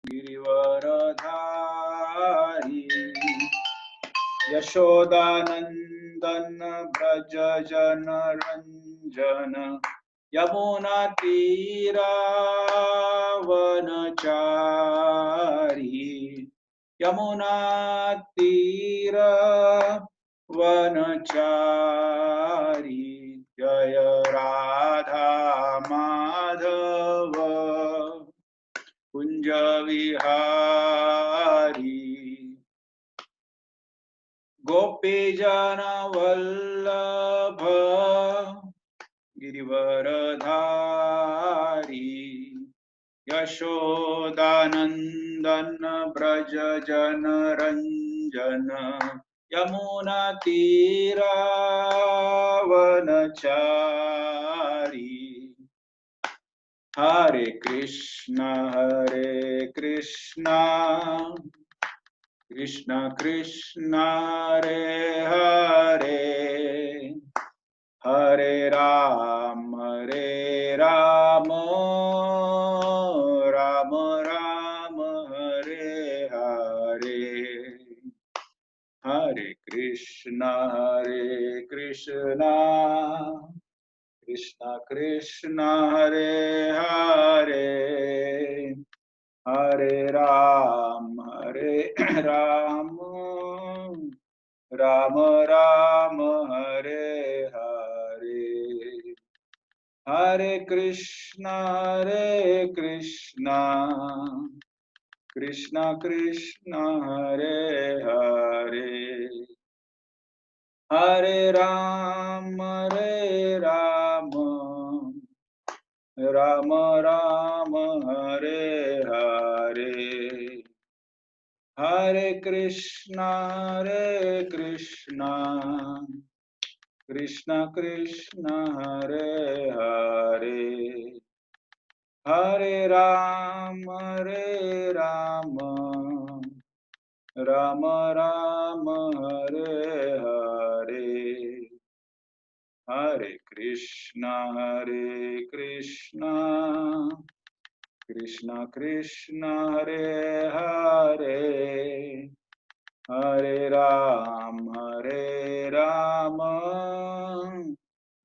Girivardhari Yashodanandan Braj Jan Ranjan Yamuna तीरावनचारी Yamuna तीरावनचारी Jai Radha Madhav Kunj Vihari गोपीजन Vallabh Girivardhari Yashodanandan Braj Jan Ranjan Yamuna तीरावनचारी Hare Krishna Krishna Krishna Hare Hare Ram Ram Ram Hare Hare Hare Krishna Krishna Krishna Hare Hare Hare Ram Ram Ram Ram Hare Hare Hare Krishna Krishna Krishna Hare Hare Hare Ram Ram Ram Hare Hare Hare Krishna Krishna Krishna Hare Hare Hare Ram Ram Ram Hare Hare Hare Krishna Krishna Krishna Hare Hare Hare Ram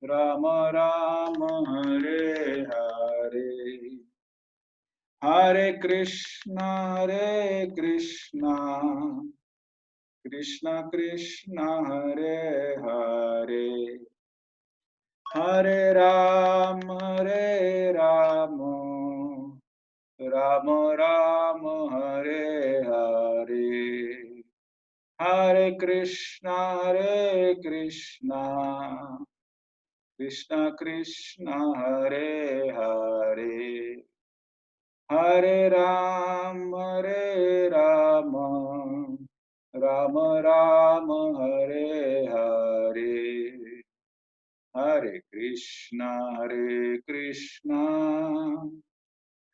Ram Ram Hare Hare Hare Krishna Krishna Krishna Hare Hare Hare Ram Ram Ram Hare Hare Hare Krishna Krishna Krishna Hare Hare Hare Ram Ram Ram Hare Hare Hare Krishna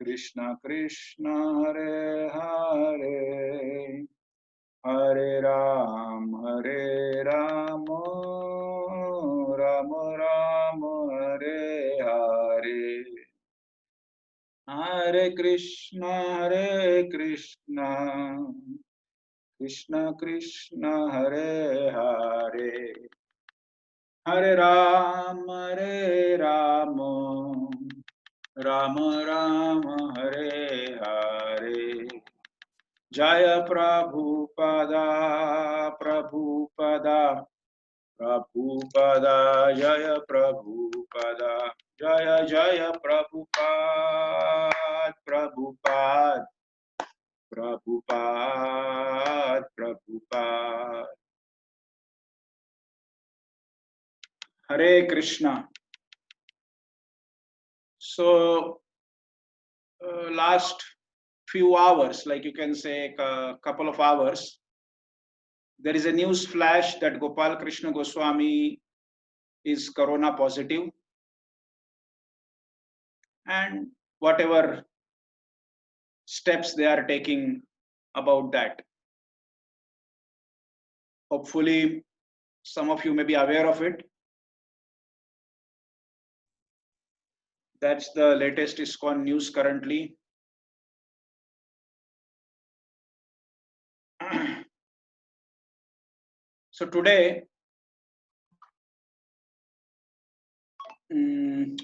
Krishna Krishna Hare Hare Hare Ram Ram Ram Hare Hare Hare Krishna Krishna Krishna Hare Hare Hare Ram Ram Ram Hare Hare Jai Prabhupada Prabhupada Prabhupada Jai Prabhupada Jai Jai Prabhupada Prabhupada Prabhupada Prabhupada Hare Krishna so last few hours, like you can say a couple of hours, there is a news flash that Gopal Krishna Goswami is corona positive, and whatever steps they are taking about that. Hopefully, some of you may be aware of it. That's the latest ISKCON news currently. So today, we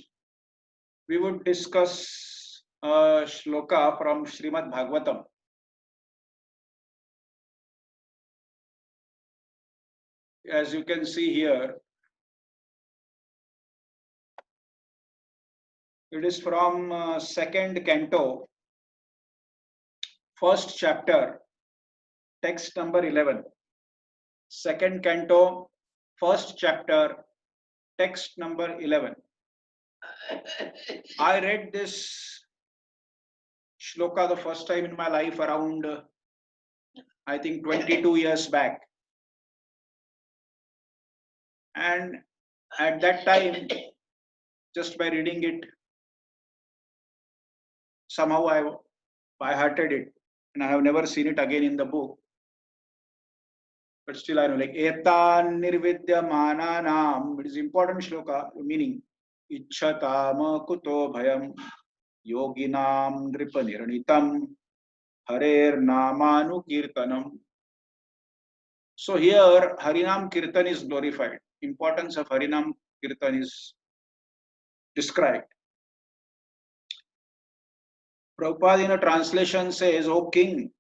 would discuss a shloka from Srimad Bhagavatam. As you can see here, it is from second canto, first chapter, text number 11. Second canto, first chapter, text number 11. I read this shloka the first time in my life around, I think, 22 years back. And at that time, just by reading it, somehow I by-hearted it, and I have never seen it again in the book. But still, I know, like etan nirvidya mananam. It is important shloka, meaning ichhatama kuto bhayam yoginam nripaniranitam harer namanu kirtanam. So here, Harinam Kirtan is glorified. Importance of Harinam Kirtan is described. Prabhupada in a translation says, "O king,"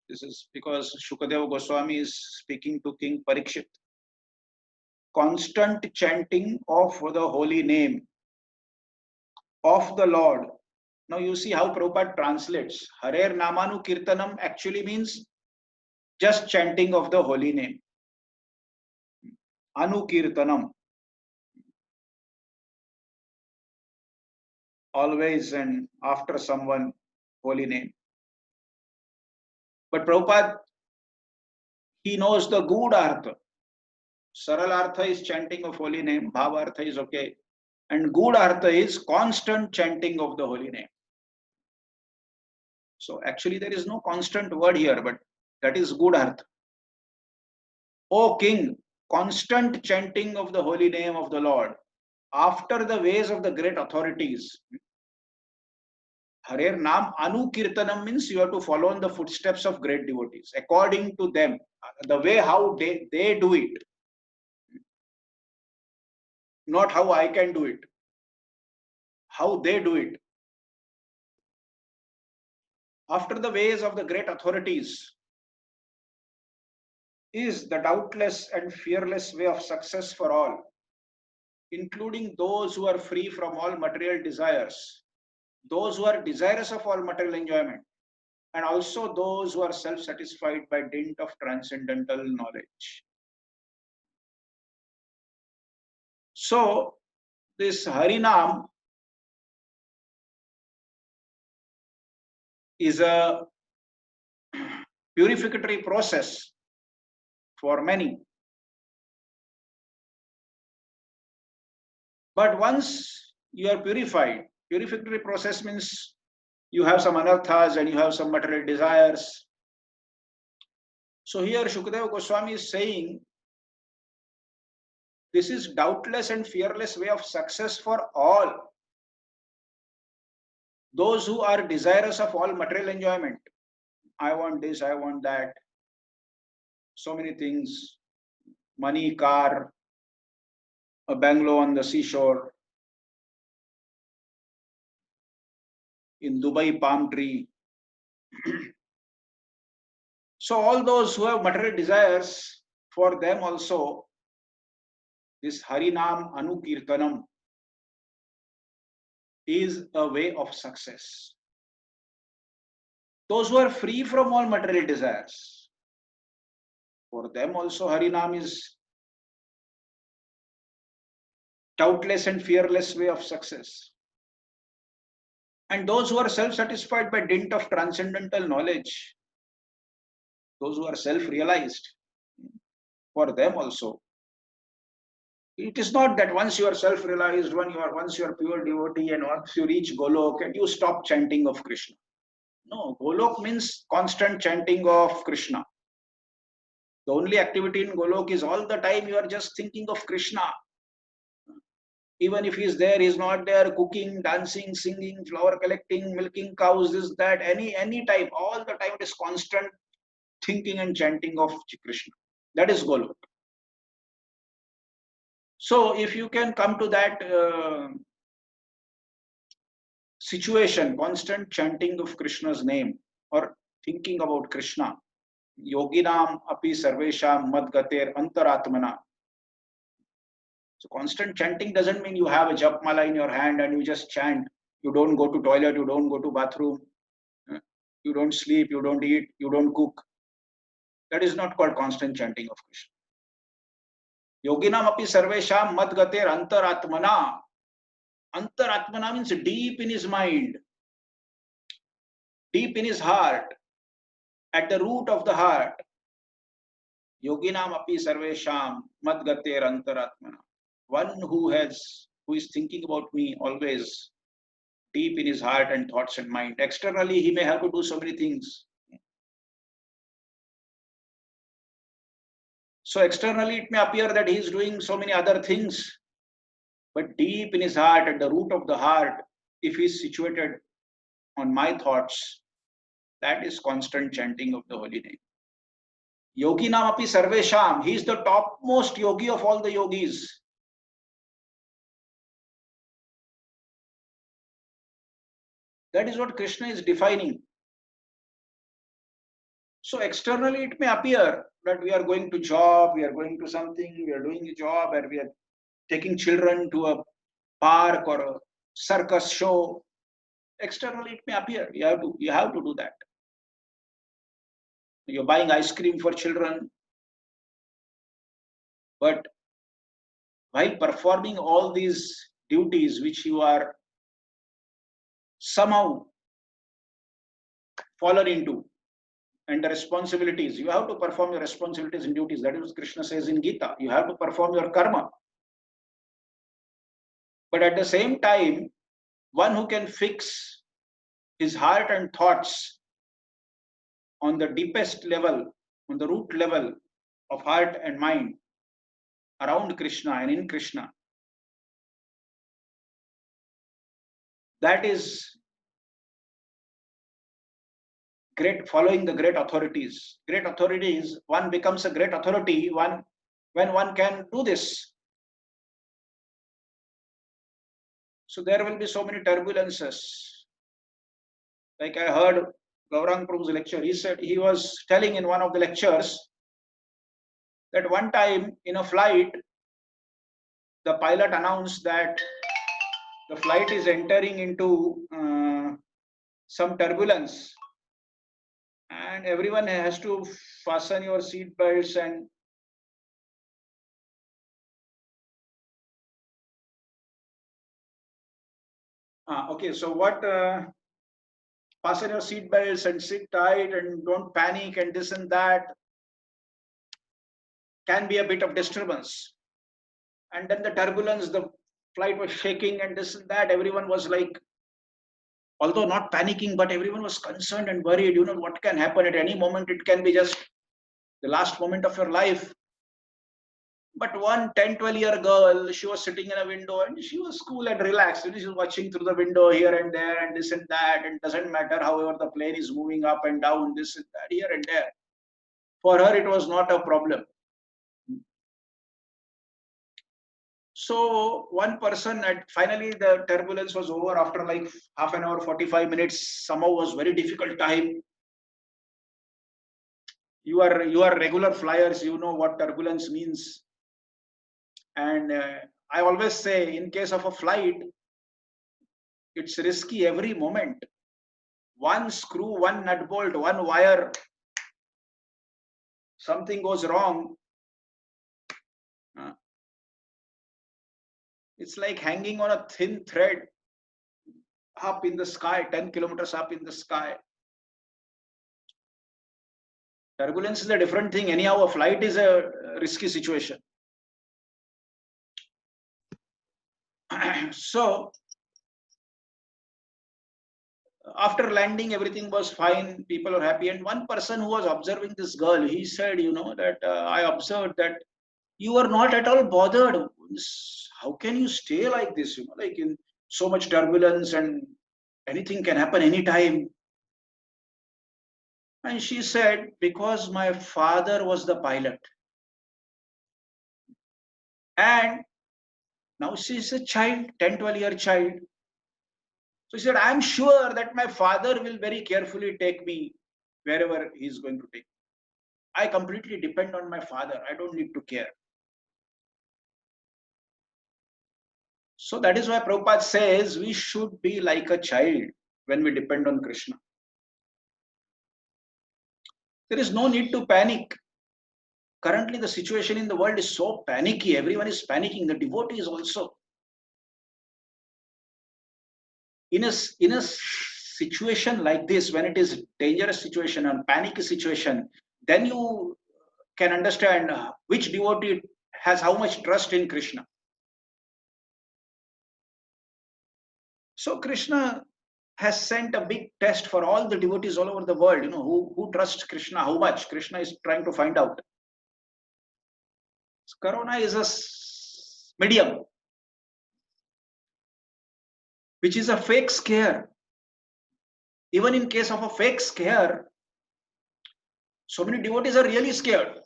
this is because Shukadeva Goswami is speaking to King Parikshit. Constant chanting of the holy name of the Lord. Now you see how Prabhupada translates. Harer Namanu Kirtanam actually means just chanting of the holy name. Anukirtanam. Always and after someone holy name. But Prabhupada, he knows the good artha. Saral artha is chanting of holy name. Bhav artha is okay. And good artha is constant chanting of the holy name. So actually there is no constant word here, but that is good artha. O king, constant chanting of the holy name of the Lord after the ways of the great authorities. Harer Nam Anukirtanam means you have to follow in the footsteps of great devotees, according to them, the way how they do it, not how I can do it, how they do it. After the ways of the great authorities is the doubtless and fearless way of success for all, including those who are free from all material desires, those who are desirous of all material enjoyment, and also those who are self-satisfied by dint of transcendental knowledge. So, this Harinam is a purificatory process for many. But once you are purified, purificatory process means you have some anarthas and you have some material desires. So here Shukadeva Goswami is saying, this is doubtless and fearless way of success for all. Those who are desirous of all material enjoyment. I want this, I want that. So many things. Money, car, a bungalow on the seashore, in Dubai, palm tree. So all those who have material desires, for them also, this Harinam Anukirtanam is a way of success. Those who are free from all material desires, for them also Harinam is doubtless and fearless way of success. And those who are self-satisfied by dint of transcendental knowledge, those who are self-realized, for them also. It is not that once you are self-realized, once you are pure devotee and once you reach Golok and you stop chanting of Krishna. No, Golok means constant chanting of Krishna. The only activity in Golok is all the time you are just thinking of Krishna. Even if he is there, he is not there, cooking, dancing, singing, flower collecting, milking cows, this, that, any time, all the time it is constant thinking and chanting of Krishna. That is Golok. So if you can come to that situation, constant chanting of Krishna's name or thinking about Krishna, yoginam api sarvesham madgater antaratmana. So constant chanting doesn't mean you have a japmala in your hand and you just chant. You don't go to toilet, you don't go to bathroom, you don't sleep, you don't eat, you don't cook. That is not called constant chanting of Krishna. Yoginam api sarvesham madgater antaratmana. Antaratmana means deep in his mind, deep in his heart, at the root of the heart. Yoginam api sarvesham madgater antaratmana. One who is thinking about me always deep in his heart and thoughts and mind. Externally, he may have to do so many things. So externally, it may appear that he is doing so many other things, but deep in his heart, at the root of the heart, if he is situated on my thoughts, that is constant chanting of the holy name. Yogi Namapi Sarvesham, he is the topmost yogi of all the yogis. That is what Krishna is defining. So externally it may appear that we are going to job, we are going to something, we are doing a job, and we are taking children to a park or a circus show. Externally it may appear you have to do that. You're buying ice cream for children, but while performing all these duties which you are somehow fallen into, and the responsibilities, you have to perform your responsibilities and duties. That is what Krishna says in Gita. You have to perform your karma. But at the same time, one who can fix his heart and thoughts on the deepest level, on the root level of heart and mind around Krishna and in Krishna, that is great, following the great authorities. Great authorities, one becomes a great authority when one can do this. So there will be so many turbulences. Like I heard Gaurang Prabhu's lecture, he said, he was telling in one of the lectures that one time in a flight, the pilot announced that the flight is entering into some turbulence and everyone has to fasten your seat belts and okay, so what fasten your seat belts and sit tight and don't panic and this and that, can be a bit of disturbance. And then the turbulence, the flight was shaking and this and that, everyone was like, although not panicking, but everyone was concerned and worried, what can happen at any moment. It can be just the last moment of your life. But one 10-12-year girl, she was sitting in a window and she was cool and relaxed. She was watching through the window here and there and this and that. And doesn't matter however the plane is moving up and down, this and that, here and there. For her, it was not a problem. So one person, finally the turbulence was over after like half an hour, 45 minutes. Somehow was very difficult time. You are regular flyers, you know what turbulence means. And I always say, in case of a flight, it's risky every moment. One screw, one nut bolt, one wire, something goes wrong. It's like hanging on a thin thread up in the sky, 10 kilometers up in the sky. Turbulence is a different thing. Anyhow, a flight is a risky situation. So after landing, everything was fine. People are happy. And one person who was observing this girl, he said, that I observed that you are not at all bothered. How can you stay like this? Like in so much turbulence and anything can happen anytime. And she said, because my father was the pilot. And Now she's a child, 10, 12-year child. So she said, I'm sure that my father will very carefully take me wherever he's going to take. I completely depend on my father. I don't need to care. So that is why Prabhupada says we should be like a child when we depend on Krishna. There is no need to panic. Currently, the situation in the world is so panicky. Everyone is panicking. The devotees also. In a situation like this, when it is dangerous situation and panicky situation, then you can understand which devotee has how much trust in Krishna. So Krishna has sent a big test for all the devotees all over the world, who trust Krishna, how much Krishna is trying to find out. Corona is a medium, which is a fake scare. Even in case of a fake scare, so many devotees are really scared.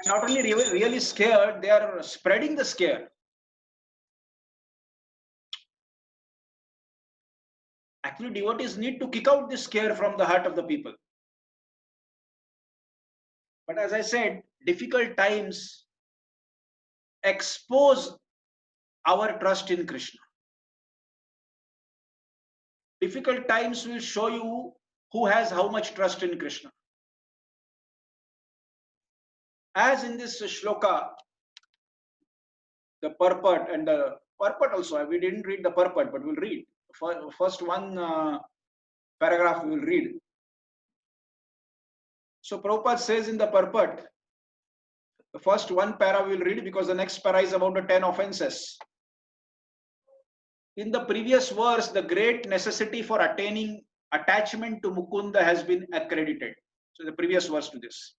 Not only really scared, they are spreading the scare. Actually, devotees need to kick out this scare from the heart of the people. But as I said, difficult times expose our trust in Krishna. Difficult times will show you who has how much trust in Krishna. As in this shloka, the purport and the purport also, we didn't read the purport, but we'll read. First one paragraph we will read. So Prabhupada says in the purport, the first one para we will read because the next para is about the 10 offenses. In the previous verse, the great necessity for attaining attachment to Mukunda has been accredited. So the previous verse to this.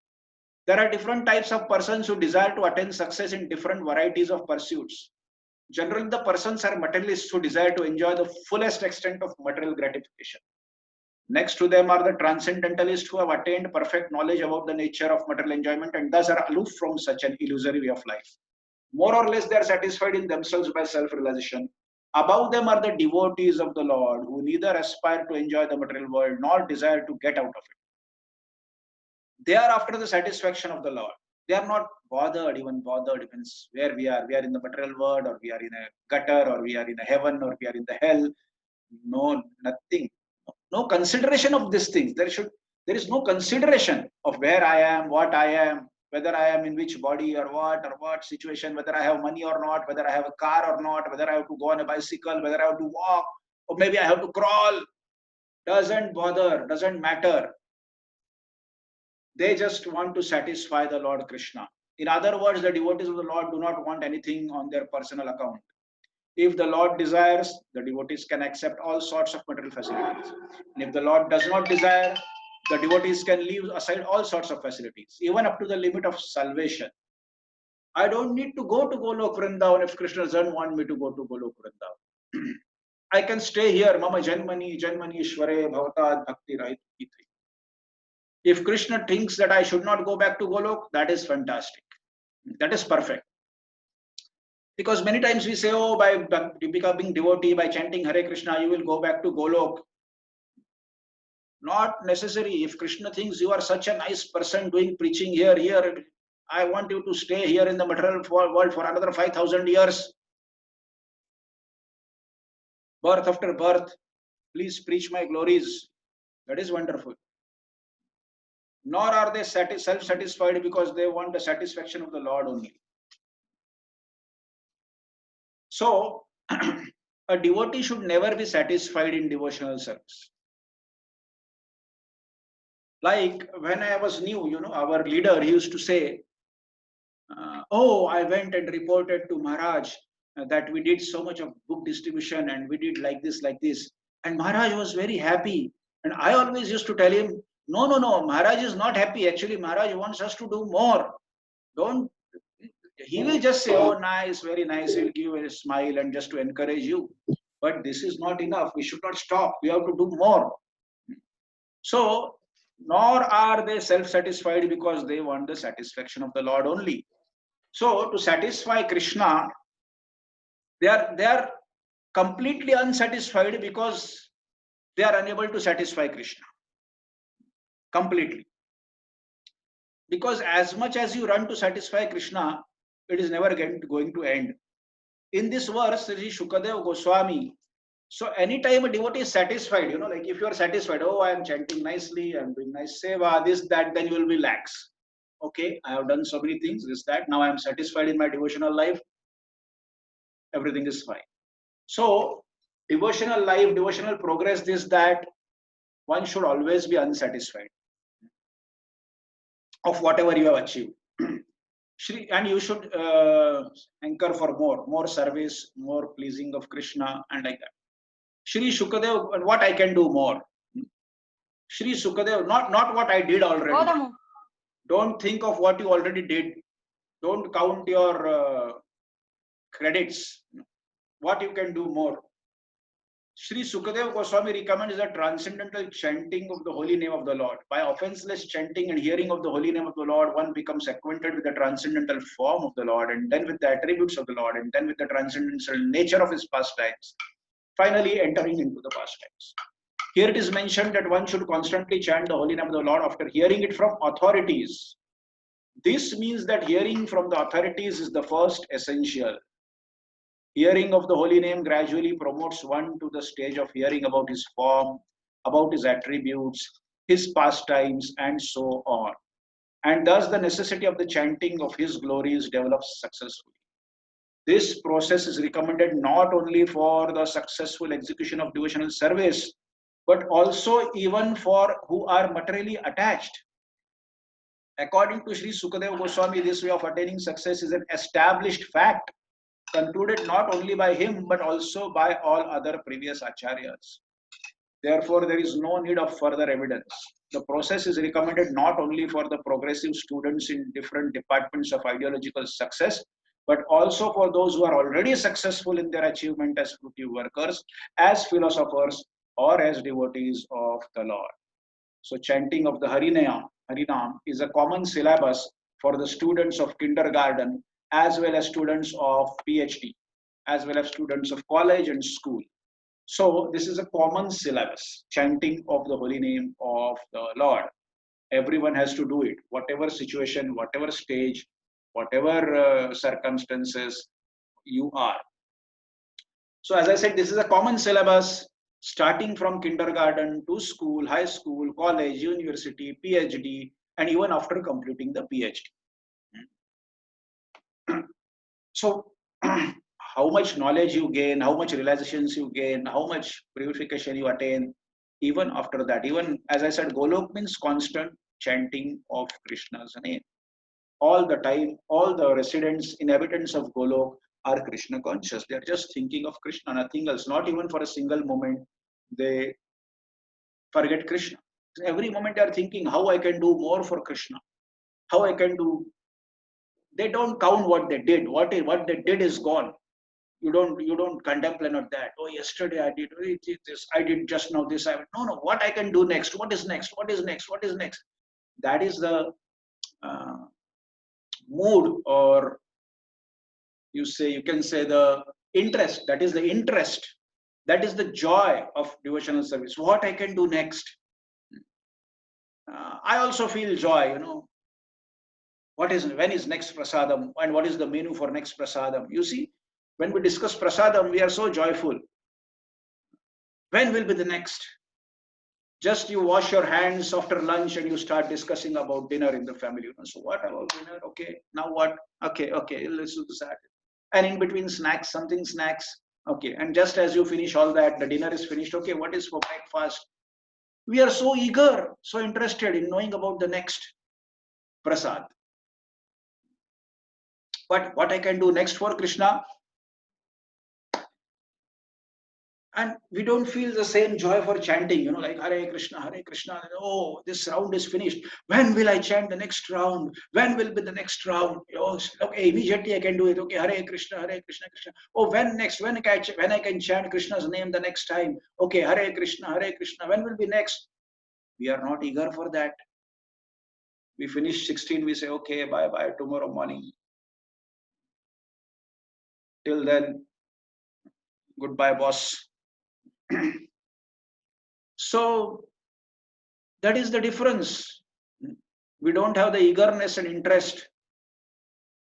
There are different types of persons who desire to attain success in different varieties of pursuits. Generally, the persons are materialists who desire to enjoy the fullest extent of material gratification. Next to them are the transcendentalists who have attained perfect knowledge about the nature of material enjoyment and thus are aloof from such an illusory way of life. More or less, they are satisfied in themselves by self-realization. Above them are the devotees of the Lord who neither aspire to enjoy the material world nor desire to get out of it. They are after the satisfaction of the Lord. They are not even bothered depends where we are. We are in the material world, or we are in a gutter, or we are in a heaven, or we are in the hell. No, nothing. No consideration of these things. There is no consideration of where I am, what I am, whether I am in which body or what situation, whether I have money or not, whether I have a car or not, whether I have to go on a bicycle, whether I have to walk, or maybe I have to crawl. Doesn't bother, doesn't matter. They just want to satisfy the Lord Krishna. In other words, the devotees of the Lord do not want anything on their personal account. If the Lord desires, the devotees can accept all sorts of material facilities. And if the Lord does not desire, the devotees can leave aside all sorts of facilities, even up to the limit of salvation. I don't need to go to Golok Vrindavan if Krishna doesn't want me to go to Golok Vrindavan. I can stay here. Mama Janmani, Janmani Ishware, Bhavatad Bhakti Rahit. If Krishna thinks that I should not go back to Golok, that is fantastic. That is perfect. Because many times we say, oh, by becoming devotee, by chanting Hare Krishna, you will go back to Golok. Not necessary. If Krishna thinks you are such a nice person doing preaching here, I want you to stay here in the material world for another 5,000 years. Birth after birth, please preach my glories. That is wonderful. Nor are they self-satisfied because they want the satisfaction of the Lord only. So, a devotee should never be satisfied in devotional service. Like when I was new, our leader, he used to say, oh, I went and reported to Maharaj that we did so much of book distribution and we did like this. And Maharaj was very happy. And I always used to tell him, no, Maharaj is not happy. Actually, Maharaj wants us to do more. He will just say, oh, nice, very nice. He'll give a smile and just to encourage you. But this is not enough. We should not stop. We have to do more. So, nor are they self-satisfied because they want the satisfaction of the Lord only. So to satisfy Krishna, they are completely unsatisfied because they are unable to satisfy Krishna completely. Because as much as you run to satisfy Krishna, it is never going to end. In this verse, Sri Shukadev Goswami, so anytime a devotee is satisfied, like if you are satisfied, oh, I am chanting nicely, I am doing nice seva, this, that, then you will be lax. Okay, I have done so many things, this, that, now I am satisfied in my devotional life, everything is fine. So, devotional life, devotional progress, this, that, one should always be unsatisfied of whatever you have achieved. And you should anchor for more service, more pleasing of Krishna, and like that. Shri Shukadev, what I can do more? Shri Sukadev, not what I did already. Don't think of what you already did. Don't count your credits. What you can do more. Shri Sukadev Goswami recommends the transcendental chanting of the holy name of the Lord. By offenseless chanting and hearing of the holy name of the Lord, one becomes acquainted with the transcendental form of the Lord, and then with the attributes of the Lord, and then with the transcendental nature of his pastimes, finally entering into the pastimes. Here it is mentioned that one should constantly chant the holy name of the Lord after hearing it from authorities. This means that hearing from the authorities is the first essential. Hearing of the holy name gradually promotes one to the stage of hearing about his form, about his attributes, his pastimes, and so on. And thus the necessity of the chanting of his glories develops successfully. This process is recommended not only for the successful execution of devotional service, but also even for who are materially attached. According to Sri Sukadeva Goswami, this way of attaining success is an established fact, concluded not only by him but also by all other previous acharyas. Therefore, there is no need of further evidence. The process is recommended not only for the progressive students in different departments of ideological success, but also for those who are already successful in their achievement as fruitive workers, as philosophers, or as devotees of the Lord. So, chanting of the Harinam is a common syllabus for the students of kindergarten as well as students of PhD, as well as students of college and school. So, this is a common syllabus, chanting of the holy name of the Lord. Everyone has to do it, whatever situation, whatever stage, whatever circumstances you are. So, as I said, this is a common syllabus starting from kindergarten to school, high school, college, university, PhD, and even after completing the PhD. So, how much knowledge you gain, how much realizations you gain, how much purification you attain, even after that. Even as I said, Golok means constant chanting of Krishna's name. All the time, all the residents, inhabitants of Golok are Krishna conscious. They are just thinking of Krishna, nothing else. Not even for a single moment they forget Krishna. Every moment they are thinking how I can do more for Krishna, how I can do. They don't count what they did. What they did is gone. You don't contemplate on that. Oh, yesterday I did this. I did just now this. No. What I can do next? What is next? What is next? What is next? That is the uh, mood, or you can say the interest. That is the interest. That is the joy of devotional service. What I can do next? I also feel joy. When is next prasadam, and what is the menu for next prasadam? You see, when we discuss prasadam, we are so joyful. When will be the next? Just you wash your hands after lunch and you start discussing about dinner in the family. So what about dinner? Okay, now what? Okay, let's do that. And in between snacks, something snacks. Okay, and just as you finish all that, the dinner is finished. Okay, what is for breakfast? We are so eager, so interested in knowing about the next prasad. But what I can do next for Krishna? And we don't feel the same joy for chanting, like Hare Krishna, Hare Krishna. Oh, this round is finished. When will I chant the next round? When will be the next round? Oh, okay, immediately I can do it. Okay, Hare Krishna, Krishna. Oh, when next? When I can chant Krishna's name the next time? Okay, Hare Krishna, Hare Krishna. When will be next? We are not eager for that. We finish 16, we say, okay, bye tomorrow morning. Till then, goodbye, boss. So that is the difference. We don't have the eagerness and interest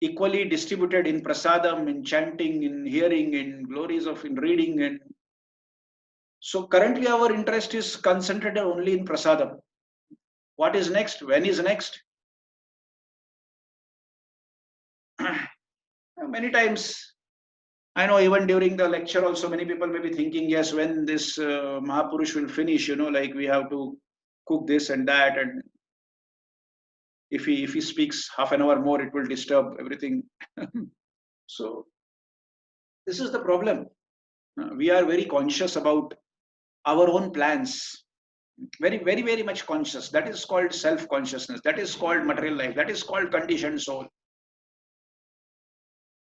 equally distributed in prasadam, in chanting, in hearing, in glories of in reading. And so currently our interest is concentrated only in prasadam. What is next? When is next? Many times, I know even during the lecture also many people may be thinking, yes, when this Mahapurush will finish, like we have to cook this and that, and if he speaks half an hour more, it will disturb everything. So this is the problem. We are very conscious about our own plans. Very, very, very much conscious. That is called self-consciousness. That is called material life. That is called conditioned soul.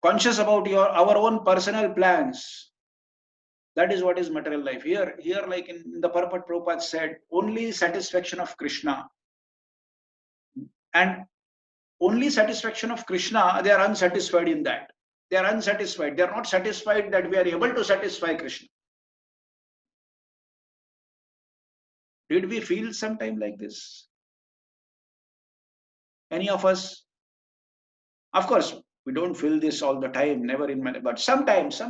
Conscious about our own personal plans. That is what is material life. Here, like in the Purport, Prabhupada said, only satisfaction of Krishna. And only satisfaction of Krishna, they are unsatisfied in that. They are unsatisfied. They are not satisfied that we are able to satisfy Krishna. Did we feel sometime like this? Any of us? Of course, we don't feel this all the time, never in my life, but sometimes,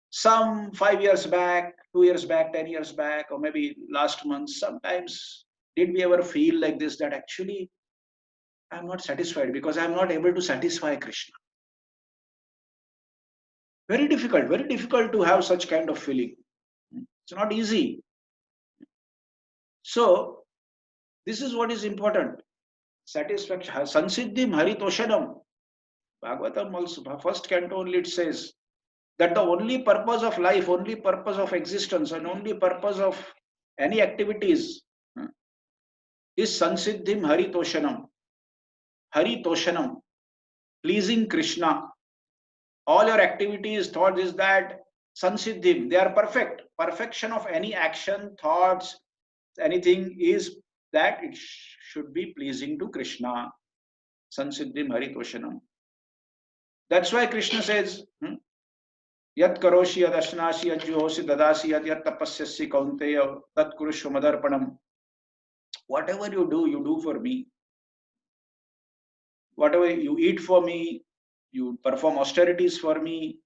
some 5 years back, 2 years back, 10 years back, or maybe last month, sometimes did we ever feel like this, that actually I'm not satisfied because I'm not able to satisfy Krishna? Very difficult to have such kind of feeling. It's not easy. So this is what is important. Satisfaction. Sansiddhim haritoshanam. Bhagavatam also, first canto only it says that the only purpose of life, only purpose of existence, and only purpose of any activities is sansiddhim haritoshanam. Haritoshanam. Pleasing Krishna. All your activities, thoughts is that sansiddhim. They are perfect. Perfection of any action, thoughts, anything is that it should be pleasing to Krishna. Sansiddhim haritoshanam. That's why Krishna says, Yat karoshi yad ashnashi yad juhosi dadasi yat tapasyasi kaunteya tat kurushva madarpanam. Whatever you do for me. Whatever you eat for me, you perform austerities for me.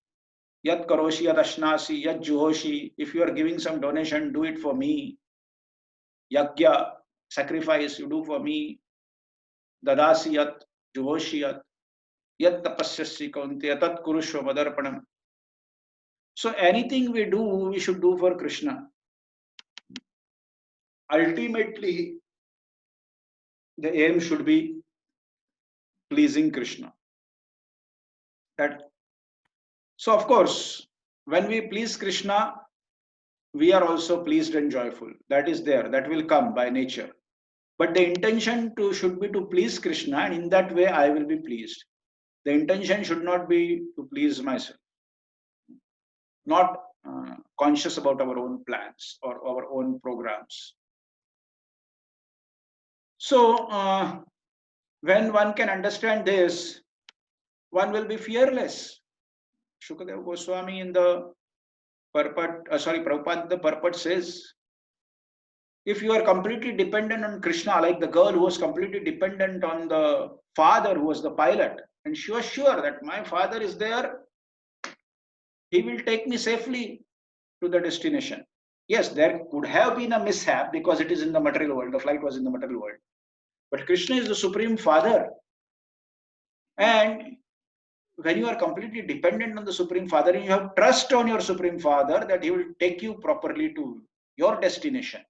Yat karoshi yad ashnasi yad juhoshi. If you are giving some donation, do it for me. Yagya, sacrifice, you do for me. Dadasi yat juhoshi yat tapasyasi kaunteya tat kurushva madarpanam. So anything we do, we should do for Krishna. Ultimately, the aim should be pleasing Krishna. So of course, when we please Krishna, we are also pleased and joyful. That is there. That will come by nature. But the intention should be to please Krishna, and in that way I will be pleased. The intention should not be to please myself. Not conscious about our own plans or our own programs. So when one can understand this, one will be fearless. Shukadeva Goswami in the Prabhupada, the Purport says, if you are completely dependent on Krishna, like the girl who was completely dependent on the father who was the pilot, and she was sure that my father is there, he will take me safely to the destination. Yes, there could have been a mishap because it is in the material world, the flight was in the material world. But Krishna is the Supreme Father. And when you are completely dependent on the Supreme Father, and you have trust on your Supreme Father that he will take you properly to your destination.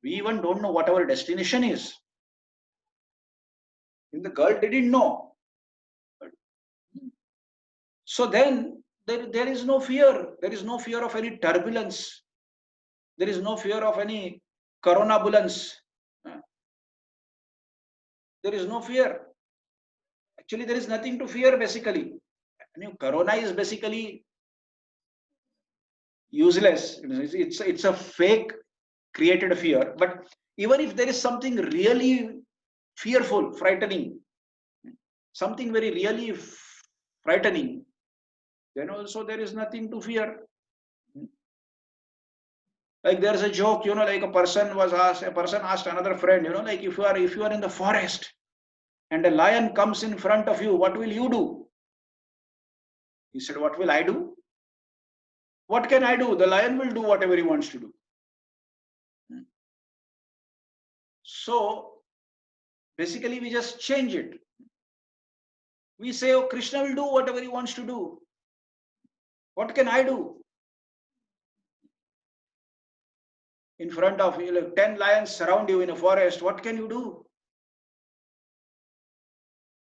We even don't know what our destination is. And the girl didn't know. So then there is no fear. There is no fear of any turbulence. There is no fear of any coronabulance. There is no fear. Actually, there is nothing to fear basically. Corona is basically useless. It's a fake created fear. But even if there is something really fearful, frightening, something very really frightening, then also there is nothing to fear. Like there's a joke, like a person asked another friend, like if you are in the forest and a lion comes in front of you, what will you do? He said, what will I do? What can I do? The lion will do whatever he wants to do. So basically we just change it. We say, oh, Krishna will do whatever he wants to do. What can I do? In front of you, like 10 lions surround you in a forest, what can you do?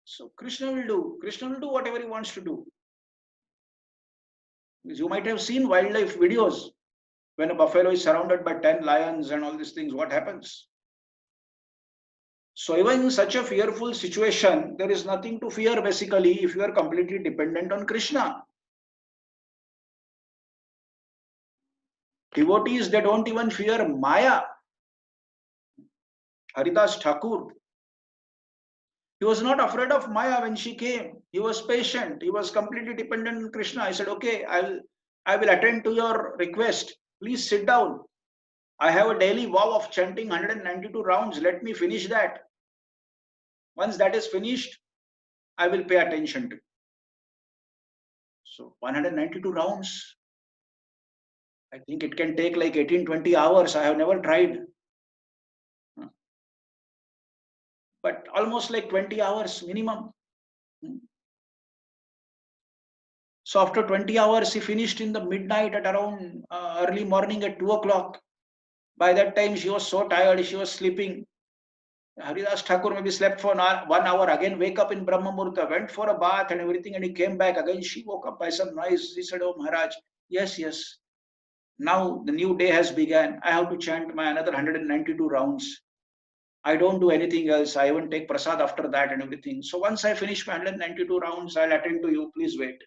So Krishna will do whatever he wants to do. You might have seen wildlife videos when a buffalo is surrounded by 10 lions and all these things, what happens? So even in such a fearful situation, there is nothing to fear basically if you are completely dependent on Krishna. Devotees, they don't even fear Maya. Haridas Thakur, he was not afraid of Maya when she came. He was patient. He was completely dependent on Krishna. I said, okay, I will attend to your request. Please sit down. I have a daily vow of chanting 192 rounds. Let me finish that. Once that is finished, I will pay attention to it. So 192 rounds, I think it can take like 18-20 hours. I have never tried. But almost like 20 hours minimum. So after 20 hours, he finished in the midnight at around early morning at 2 o'clock. By that time, she was so tired, she was sleeping. Haridas Thakur maybe slept for 1 hour, again wake up in Brahma Murta, went for a bath and everything, and he came back. Again, she woke up by some noise. He said, oh Maharaj, yes, yes. Now the new day has begun. I have to chant my another 192 rounds. I don't do anything else. I even take prasad after that and everything. So once I finish my 192 rounds, I'll attend to you. Please wait.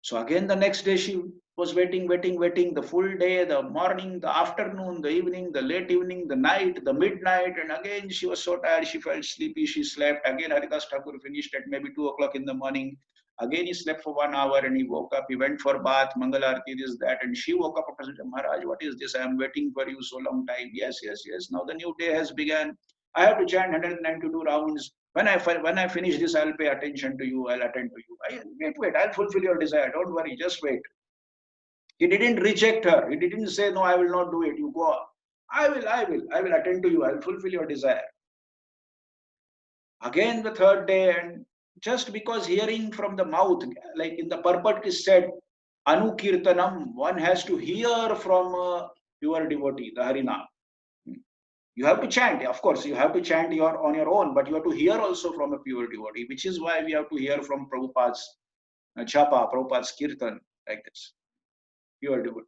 So again, the next day she was waiting, the full day, the morning, the afternoon, the evening, the late evening, the night, the midnight, and again she was so tired, she felt sleepy, she slept. Again, Haridas Thakur finished at maybe 2 o'clock in the morning. Again, he slept for 1 hour and he woke up. He went for bath, Mangalarti, this, that, and she woke up and said, Maharaj, what is this? I am waiting for you so long time. Yes, yes, yes. Now the new day has begun. I have to chant 192 rounds. When I finish this, I'll pay attention to you. I'll attend to you. Wait. I'll fulfill your desire. Don't worry. Just wait. He didn't reject her. He didn't say, no, I will not do it. You go. I will attend to you. I'll fulfill your desire. Again, the third day, and just because hearing from the mouth, like in the purport is said, Anukirtanam, one has to hear from a pure devotee, the Harinam. You have to chant, of course, you have to chant on your own, but you have to hear also from a pure devotee, which is why we have to hear from Prabhupada's Chapa, Prabhupada's Kirtan, like this, pure devotee.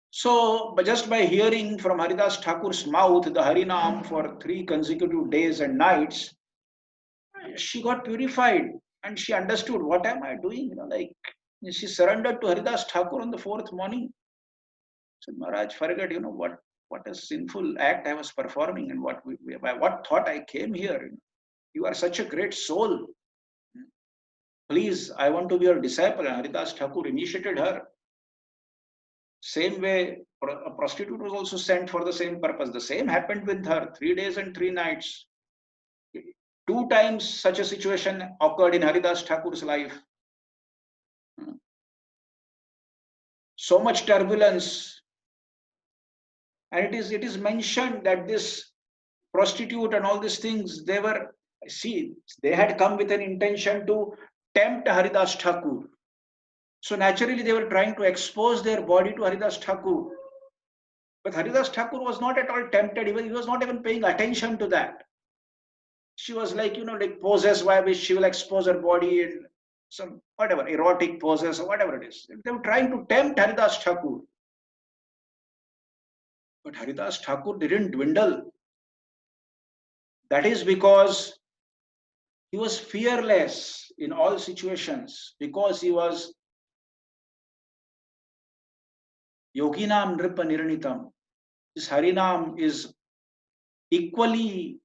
So, but just by hearing from Haridas Thakur's mouth the Harinam for 3 consecutive days and nights, she got purified and she understood, what am I doing? Like she surrendered to Haridas Thakur on the 4th morning. Said, Maharaj, forget, what a sinful act I was performing and by what thought I came here. You are such a great soul. Please, I want to be your disciple. And Haridas Thakur initiated her. Same way, a prostitute was also sent for the same purpose. The same happened with her, 3 days and 3 nights. 2 times such a situation occurred in Haridas Thakur's life. So much turbulence. And it is mentioned that this prostitute and all these things, they had come with an intention to tempt Haridas Thakur. So naturally they were trying to expose their body to Haridas Thakur. But Haridas Thakur was not at all tempted. He was not even paying attention to that. She was like, like possessed by which she will expose her body in some, whatever, erotic poses or whatever it is. They were trying to tempt Haridas Thakur. But Haridas Thakur didn't dwindle. That is because he was fearless in all situations, because he was Yoginam Nripa Niranitam. This Harinam is equally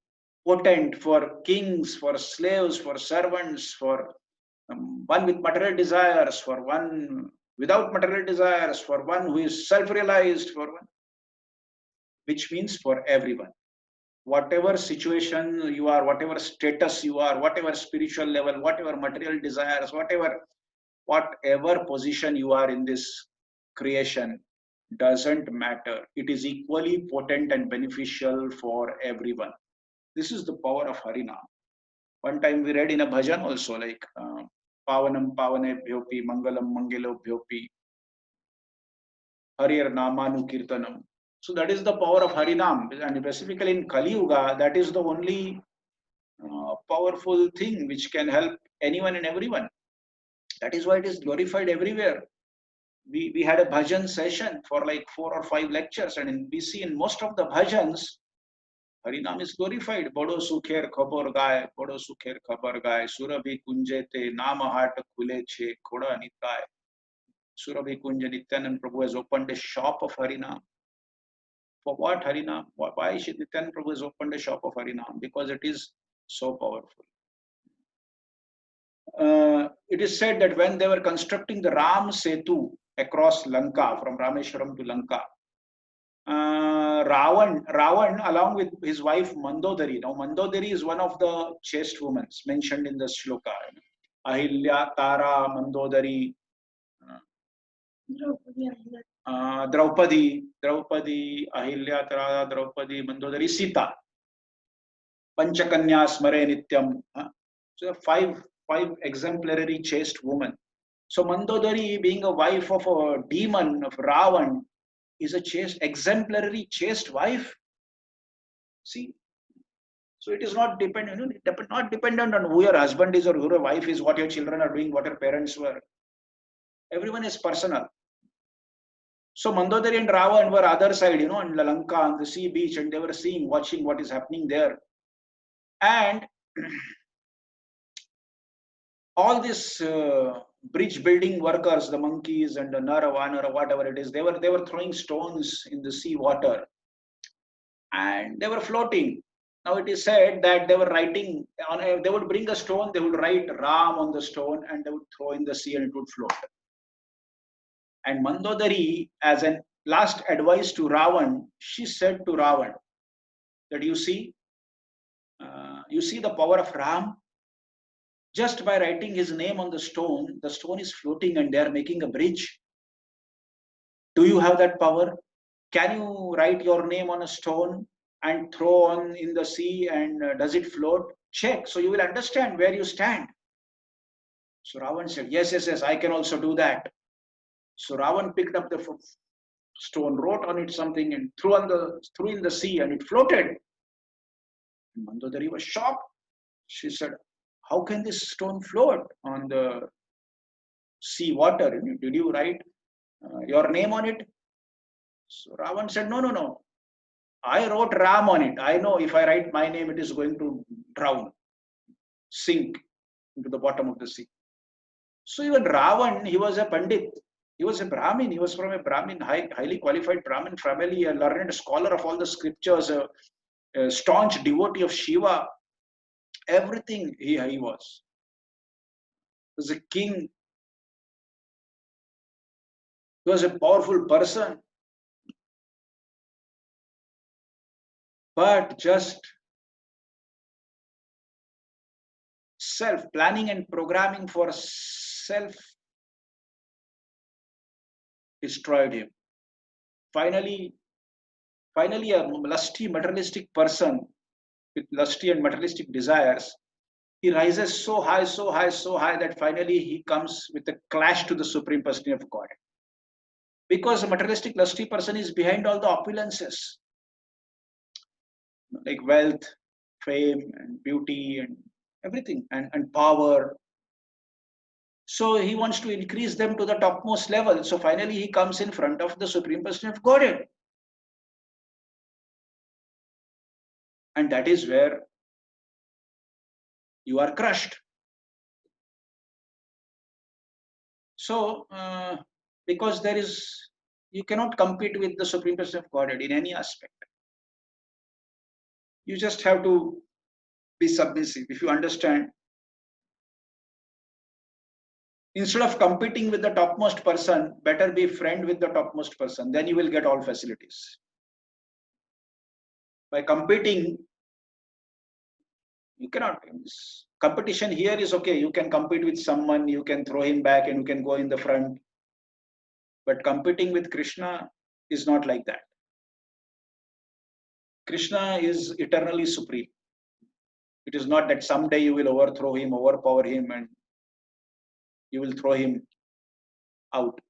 potent for kings, for slaves, for servants, for one with material desires, for one without material desires, for one who is self-realized, for one, which means for everyone. Whatever situation you are, whatever status you are, whatever spiritual level, whatever material desires, whatever position you are in this creation, doesn't matter. It is equally potent and beneficial for everyone. This is the power of Harinam. One time we read in a bhajan also, like Pavanam Pavanebhyopi, Mangalam Mangelobhyopi, Harir Namanu Kirtanam. So that is the power of Harinam. And specifically in Kali Yuga, that is the only powerful thing which can help anyone and everyone. That is why it is glorified everywhere. We had a bhajan session for like 4 or 5 lectures, and we see in most of the bhajans, Harinam is glorified. Bodo sukher khabar gaye, bodo sukher khabar gaye, surabhi kunjete, nama hat khule che, khoda nitay. Surabhi Kunja Nityanand Prabhu has opened a shop of Harinam. For what Harinam? Why should Nityanand Prabhu has opened a shop of Harinam? Because it is so powerful. It is said that when they were constructing the Ram Setu across Lanka, from Rameshwaram to Lanka, Ravan, along with his wife Mandodari. Now, Mandodari is one of the chaste women mentioned in the Sloka. Ahilya, Tara, Mandodari, Draupadi, Ahilya, Tara, Draupadi, Mandodari, Sita, Panchakanya, Smare Nityam. So, five exemplary chaste women. So, Mandodari, being a wife of a demon of Ravan, is a chaste, exemplary chaste wife. See, so it is not dependent, not dependent on who your husband is or who your wife is, what your children are doing, what your parents were. Everyone is personal. So Mandodari and Ravan were other side, on Lanka, on the sea beach, and they were watching what is happening there. And all these bridge building workers, the monkeys and the Nara, Vanara, whatever it is, they were throwing stones in the sea water, and they were floating. Now it is said that they were writing they would bring a stone, they would write Ram on the stone, and they would throw in the sea, and it would float. And Mandodari, as an last advice to Ravan, she said to Ravan that you see the power of Ram. Just by writing his name on the stone is floating, and they are making a bridge. Do you have that power? Can you write your name on a stone and throw on in the sea, and does it float? Check, so you will understand where you stand. So Ravan said, yes, I can also do that. So Ravan picked up the stone, wrote on it something, and threw in the sea, and it floated. Mandodari was shocked. She said, how can this stone float on the sea water? Did you write your name on it? So Ravan said, no. I wrote Ram on it. I know if I write my name, it is going to drown, sink into the bottom of the sea. So even Ravan, he was a Pandit. He was a Brahmin. He was from a Brahmin, highly qualified Brahmin family, a learned scholar of all the scriptures, a staunch devotee of Shiva. Everything he was. He was a king. He was a powerful person. But just self-planning and programming for self destroyed him. Finally, a lusty materialistic person with lusty and materialistic desires, he rises so high that finally he comes with a clash to the Supreme Personality of God. Because a materialistic lusty person is behind all the opulences, like wealth, fame, and beauty, and everything, and power. So he wants to increase them to the topmost level. So finally he comes in front of the Supreme Personality of Godhead. And that is where you are crushed. So, because you cannot compete with the Supreme Personality of Godhead in any aspect. You just have to Be submissive. If you understand, instead of competing with the topmost person, better be friend with the topmost person. Then you will get all facilities. By competing, you cannot. Competition here is okay. You can compete with someone, you can throw him back, and you can go in the front. But competing with Krishna is not like that. Krishna is eternally supreme. It is not that someday you will overthrow him, overpower him, and you will throw him out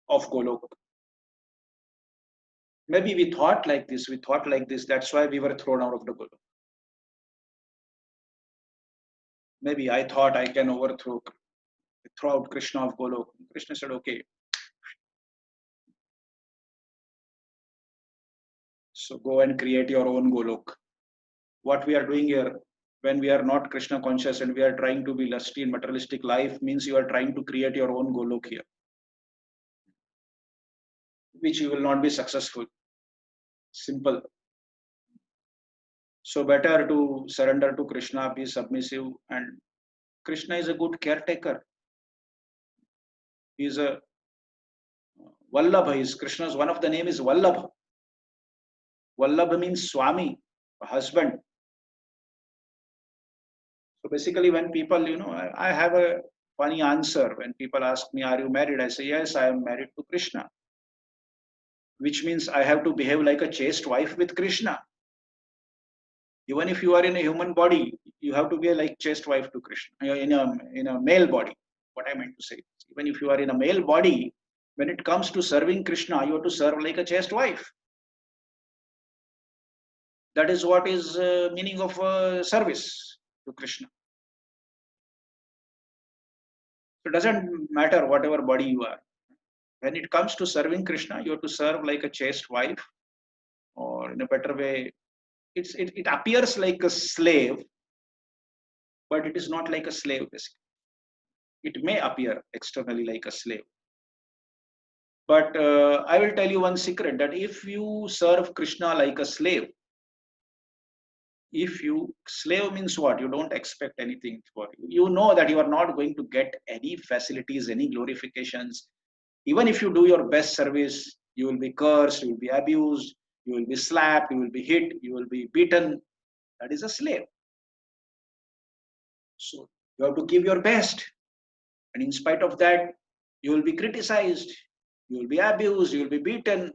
of Golok. Maybe we thought like this, that's why we were thrown out of the Golok. Maybe I thought I can throw out Krishna of Golok. Krishna said, okay. So go and create your own Golok. What we are doing here, when we are not Krishna conscious and we are trying to be lusty in materialistic life, means you are trying to create your own Golok here, which you will not be successful. Simple. So better to surrender to Krishna, be submissive, and Krishna is a good caretaker. He is a Vallabha. Krishna's one of the name is Vallabha. Vallabha means Swami, a husband. So basically, when people, I have a funny answer. When people ask me, are you married? I say, yes, I am married to Krishna. Which means I have to behave like a chaste wife with Krishna. Even if you are in a human body, you have to be like chaste wife to Krishna. In a male body, what I meant to say. Even if you are in a male body, when it comes to serving Krishna, you have to serve like a chaste wife. That is what is meaning of service to Krishna. So it doesn't matter whatever body you are. When it comes to serving Krishna, you have to serve like a chaste wife, or in a better way, it appears like a slave, but it is not like a slave, basically. It may appear externally like a slave. But I will tell you one secret, that if you serve Krishna like a slave, slave means what? You don't expect anything for you. You know that you are not going to get any facilities, any glorifications. Even if you do your best service, you will be cursed, you will be abused, you will be slapped, you will be hit, you will be beaten. That is a slave. So you have to give your best. And in spite of that, you will be criticized, you will be abused, you will be beaten.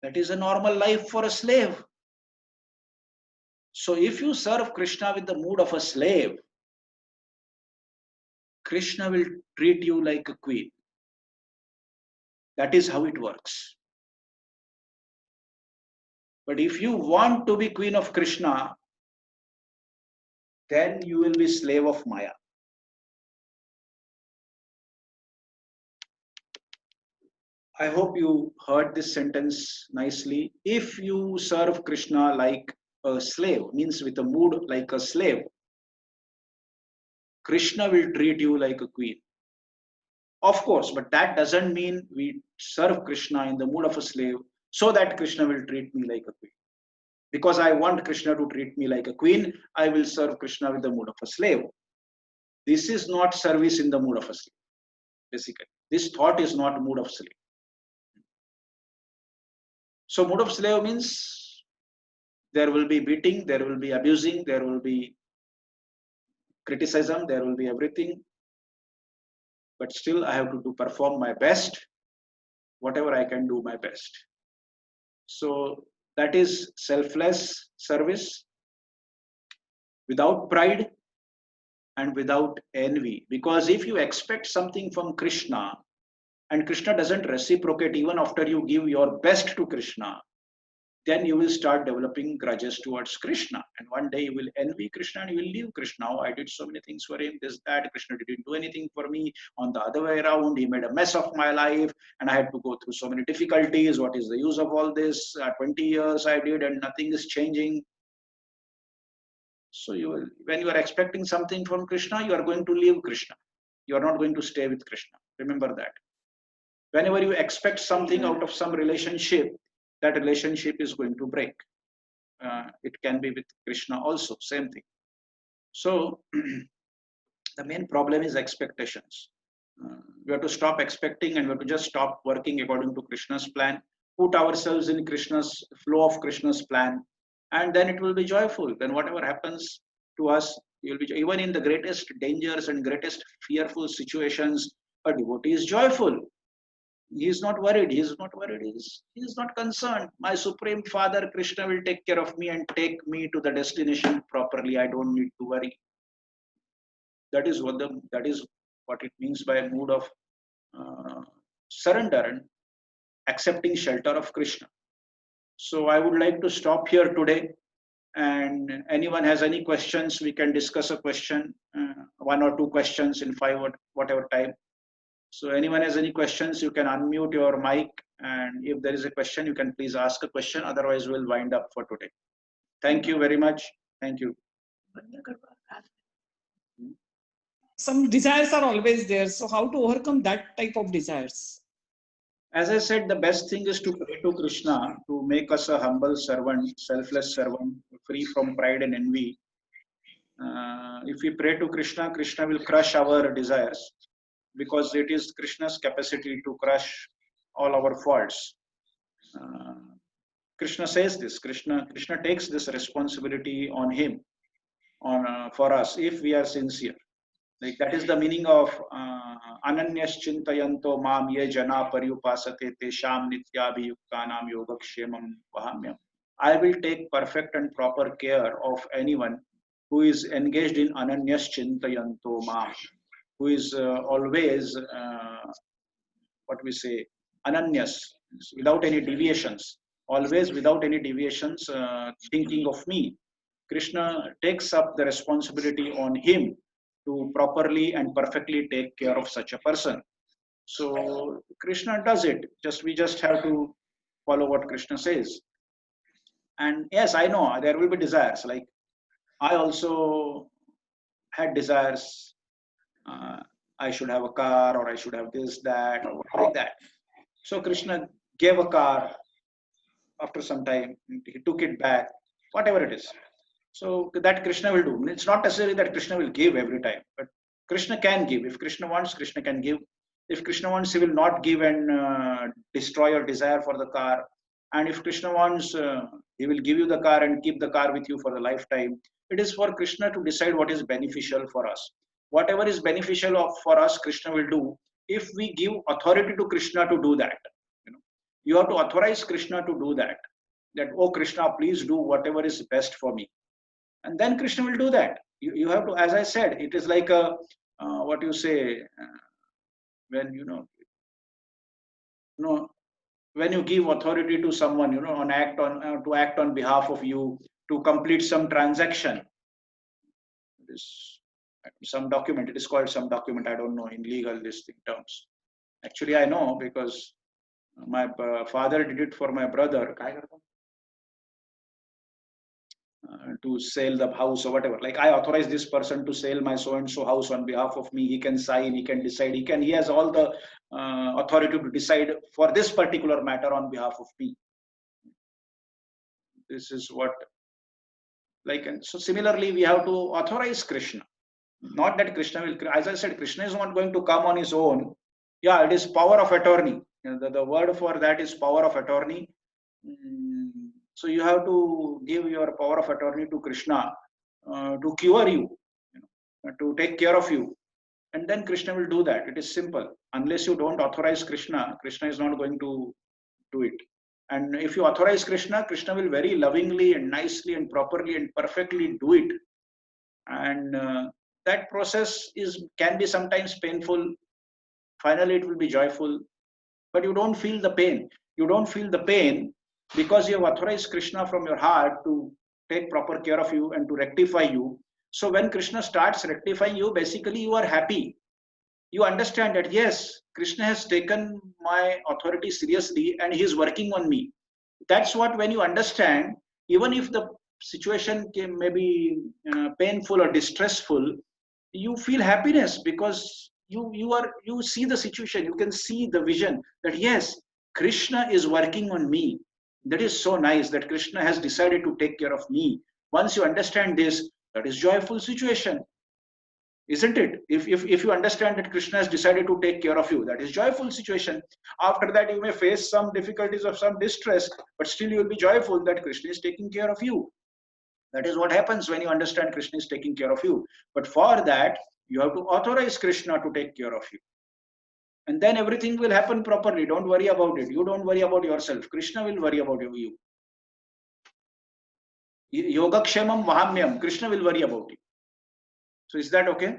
That is a normal life for a slave. So if you serve Krishna with the mood of a slave, Krishna will treat you like a queen. That is how it works. But if you want to be queen of Krishna, then you will be slave of Maya. I hope you heard this sentence nicely. If you serve Krishna like a slave, means with a mood like a slave, Krishna will treat you like a queen. Of course, but that doesn't mean we serve Krishna in the mood of a slave so that Krishna will treat me like a queen. Because I want Krishna to treat me like a queen, I will serve Krishna with the mood of a slave. This is not service in the mood of a slave, basically. This thought is not mood of slave. So mood of slave means there will be beating, there will be abusing, there will be criticism, there will be everything. But still I have to perform my best, whatever I can do my best. So that is selfless service, without pride and without envy. Because if you expect something from Krishna and Krishna doesn't reciprocate even after you give your best to Krishna, then you will start developing grudges towards Krishna. And one day you will envy Krishna and you will leave Krishna. Oh, I did so many things for him, this, that. Krishna didn't do anything for me. On the other way around, he made a mess of my life and I had to go through so many difficulties. What is the use of all this? 20 years I did and nothing is changing. So when you are expecting something from Krishna, you are going to leave Krishna. You are not going to stay with Krishna. Remember that. Whenever you expect something out of some relationship, that relationship is going to break. it can be with Krishna also, same thing. So the main problem is expectations. We have to stop expecting and we have to just stop working according to Krishna's plan, put ourselves in Krishna's flow of Krishna's plan, and then it will be joyful. Then whatever happens to us, you will be even in the greatest dangers and greatest fearful situations. A devotee is joyful. He is not worried. He is not worried. He is not concerned. My Supreme Father Krishna will take care of me and take me to the destination properly. I don't need to worry. That is what it means by a mood of surrender and accepting shelter of Krishna. So I would like to stop here today. And anyone has any questions, we can discuss a question, one or two questions in five or whatever time. So anyone has any questions, you can unmute your mic. And if there is a question, you can please ask a question. Otherwise, we'll wind up for today. Thank you very much. Thank you. Some desires are always there. So how to overcome that type of desires? As I said, the best thing is to pray to Krishna to make us a humble servant, selfless servant, free from pride and envy. If we pray to Krishna, Krishna will crush our desires because it is Krishna's capacity to crush all our faults. Krishna says this. Krishna takes this responsibility on him, for us, if we are sincere. Like that is the meaning of Ananyas Chintayanto Mam Ye Jana Paryupasate Tesham Nityabhiyuktanam Yogakshemam Vahamyam. I will take perfect and proper care of anyone who is engaged in Ananyas Chintayanto Mam, who is always, what we say, Ananyas, without any deviations, always without any deviations, thinking of me. Krishna takes up the responsibility on him to properly and perfectly take care of such a person. So Krishna does it. We just have to follow what Krishna says. And yes, I know there will be desires. Like I also had desires. I should have a car, or I should have this, that, or like that. So Krishna gave a car. After some time, he took it back. Whatever it is. So that Krishna will do. It's not necessary that Krishna will give every time, but Krishna can give. If Krishna wants, Krishna can give. If Krishna wants, he will not give and destroy your desire for the car. And if Krishna wants, he will give you the car and keep the car with you for the lifetime. It is for Krishna to decide what is beneficial for us. Whatever is beneficial for us, Krishna will do. If we give authority to Krishna to do that, you have to authorize Krishna to do that. That, oh Krishna, please do whatever is best for me. And then Krishna will do that. You have to, as I said, it is like a, what you say, when, when you give authority to someone, to act on behalf of you, to complete some transaction. It is some document. It is called some document. I don't know in legal terms. Actually, I know because my father did it for my brother. To sell the house or whatever. Like I authorize this person to sell my so-and-so house on behalf of me. He can sign, he can decide, he has all the authority to decide for this particular matter on behalf of me. This is what, and so similarly, we have to authorize Krishna. Not that Krishna will, as I said, Krishna is not going to come on his own. Yeah, it is power of attorney. The word for that is power of attorney. So you have to give your power of attorney to Krishna to cure you, to take care of you. And then Krishna will do that. It is simple. Unless you don't authorize Krishna, Krishna is not going to do it. And if you authorize Krishna, Krishna will very lovingly and nicely and properly and perfectly do it. And that process can be sometimes painful. Finally, it will be joyful. But you don't feel the pain. You don't feel the pain because you have authorized Krishna from your heart to take proper care of you and to rectify you. So when Krishna starts rectifying you, basically you are happy. You understand that, yes, Krishna has taken my authority seriously and he is working on me. That's what, when you understand, even if the situation may be painful or distressful, you feel happiness because you see the situation, you can see the vision that, yes, Krishna is working on me. That is so nice that Krishna has decided to take care of me. Once you understand this, that is joyful situation, isn't it? If you understand that Krishna has decided to take care of you, that is joyful situation. After that, you may face some difficulties or some distress, but still you will be joyful that Krishna is taking care of you. That is what happens when you understand Krishna is taking care of you. But for that, you have to authorize Krishna to take care of you. And then everything will happen properly. Don't worry about it. You don't worry about yourself. Krishna will worry about you. Yogakshemam vahamyam. Krishna will worry about you. So is that okay?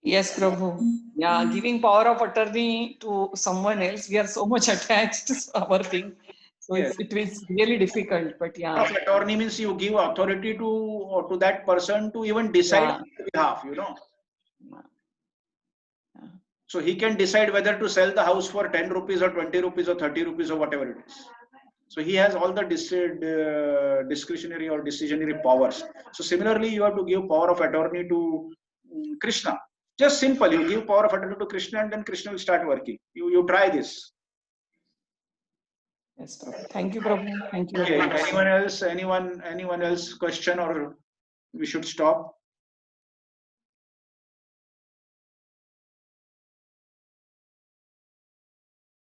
Yes, Prabhu. Yeah, giving power of attorney to someone else, we are so much attached to our thing. So Yes. it is really difficult, but Power yeah. of attorney means you give authority to that person to even decide Yeah. on your behalf, you know. Yeah. So he can decide whether to sell the house for 10 rupees or 20 rupees or 30 rupees or whatever it is. So he has all the discretionary or decisionary powers. So similarly, you have to give power of attorney to Krishna. Just simple, you give power of attorney to Krishna and then Krishna will start working. You try this. Yes, Prabhu. Thank you, Prabhu. Thank you Okay, very much. anyone else? Anyone else question, or we should stop?